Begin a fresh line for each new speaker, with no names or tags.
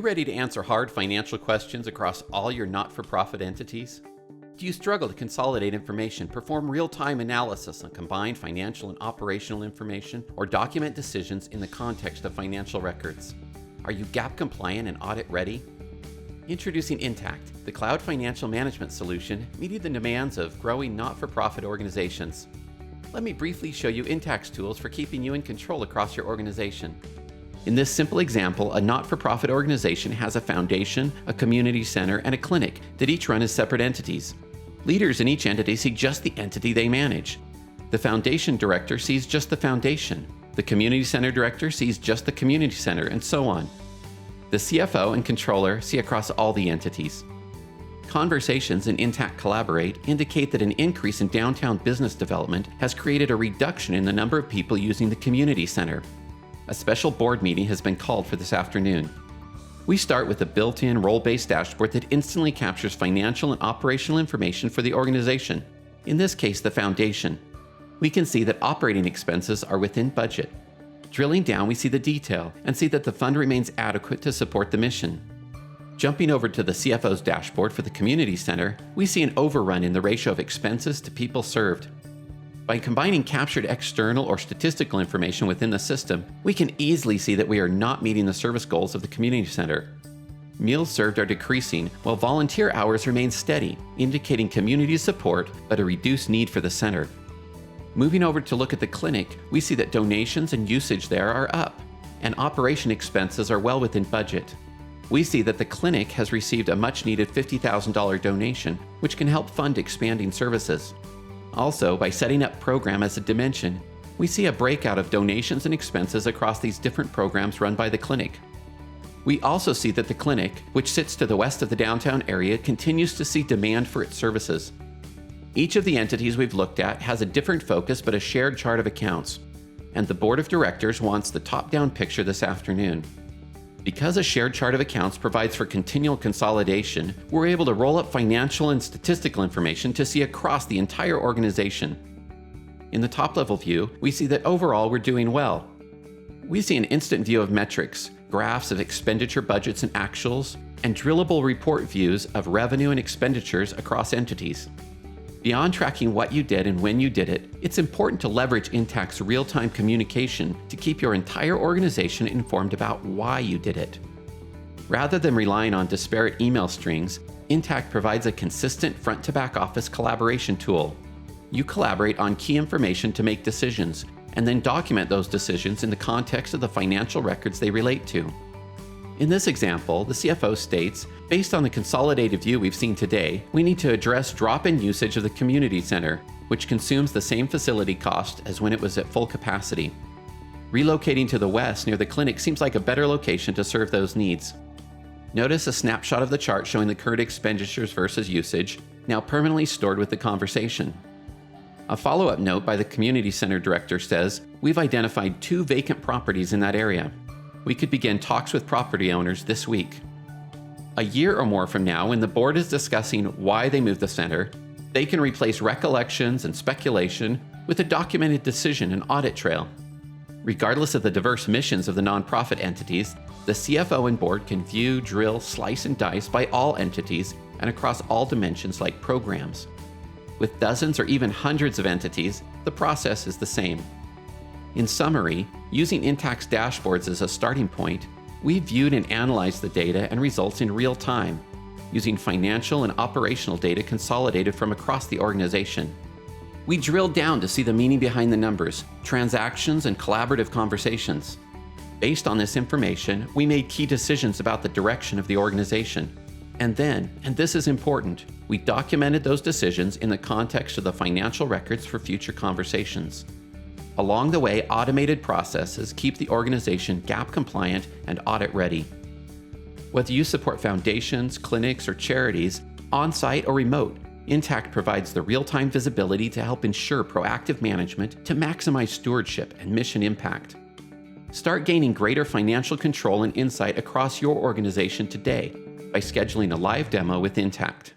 ready to answer hard financial questions across all your not-for-profit entities? Do you struggle to consolidate information, perform real-time analysis on combined financial and operational information, or document decisions in the context of financial records? Are you GAAP compliant and audit ready? Introducing Intacct, the cloud financial management solution meeting the demands of growing not-for-profit organizations. Let me briefly show you Intacct's tools for keeping you in control across your organization. In this simple example, a not-for-profit organization has a foundation, a community center, and a clinic that each run as separate entities. Leaders in each entity see just the entity they manage. The foundation director sees just the foundation. The community center director sees just the community center, and so on. The CFO and controller see across all the entities. Conversations in Intacct Collaborate indicate that an increase in downtown business development has created a reduction in the number of people using the community center. A special board meeting has been called for this afternoon. We start with a built-in role-based dashboard that instantly captures financial and operational information for the organization, in this case the foundation. We can see that operating expenses are within budget. Drilling down, we see the detail and see that the fund remains adequate to support the mission. Jumping over to the CFO's dashboard for the community center, we see an overrun in the ratio of expenses to people served. By combining captured external or statistical information within the system, we can easily see that we are not meeting the service goals of the community center. Meals served are decreasing, while volunteer hours remain steady, indicating community support but a reduced need for the center. Moving over to look at the clinic, we see that donations and usage there are up, and operation expenses are well within budget. We see that the clinic has received a much-needed $50,000 donation, which can help fund expanding services. Also, by setting up program as a dimension, we see a breakout of donations and expenses across these different programs run by the clinic. We also see that the clinic, which sits to the west of the downtown area, continues to see demand for its services. Each of the entities we've looked at has a different focus but a shared chart of accounts, and the board of directors wants the top-down picture this afternoon. Because a shared chart of accounts provides for continual consolidation, we're able to roll up financial and statistical information to see across the entire organization. In the top-level view, we see that overall we're doing well. We see an instant view of metrics, graphs of expenditure budgets and actuals, and drillable report views of revenue and expenditures across entities. Beyond tracking what you did and when you did it, it's important to leverage Intacct's real-time communication to keep your entire organization informed about why you did it. Rather than relying on disparate email strings, Intacct provides a consistent front-to-back office collaboration tool. You collaborate on key information to make decisions, and then document those decisions in the context of the financial records they relate to. In this example, the CFO states, based on the consolidated view we've seen today, we need to address drop-in usage of the community center, which consumes the same facility cost as when it was at full capacity. Relocating to the west near the clinic seems like a better location to serve those needs. Notice a snapshot of the chart showing the current expenditures versus usage, now permanently stored with the conversation. A follow-up note by the community center director says, we've identified 2 vacant properties in that area. We could begin talks with property owners this week. A year or more from now, when the board is discussing why they moved the center, they can replace recollections and speculation with a documented decision and audit trail. Regardless of the diverse missions of the nonprofit entities, the CFO and board can view, drill, slice, and dice by all entities and across all dimensions like programs. With dozens or even hundreds of entities, the process is the same. In summary, using Intacct's dashboards as a starting point, we viewed and analyzed the data and results in real time, using financial and operational data consolidated from across the organization. We drilled down to see the meaning behind the numbers, transactions, and collaborative conversations. Based on this information, we made key decisions about the direction of the organization. And then, and this is important, we documented those decisions in the context of the financial records for future conversations. Along the way, automated processes keep the organization GAAP compliant and audit ready. Whether you support foundations, clinics, or charities, on-site or remote, Intacct provides the real-time visibility to help ensure proactive management to maximize stewardship and mission impact. Start gaining greater financial control and insight across your organization today by scheduling a live demo with Intacct.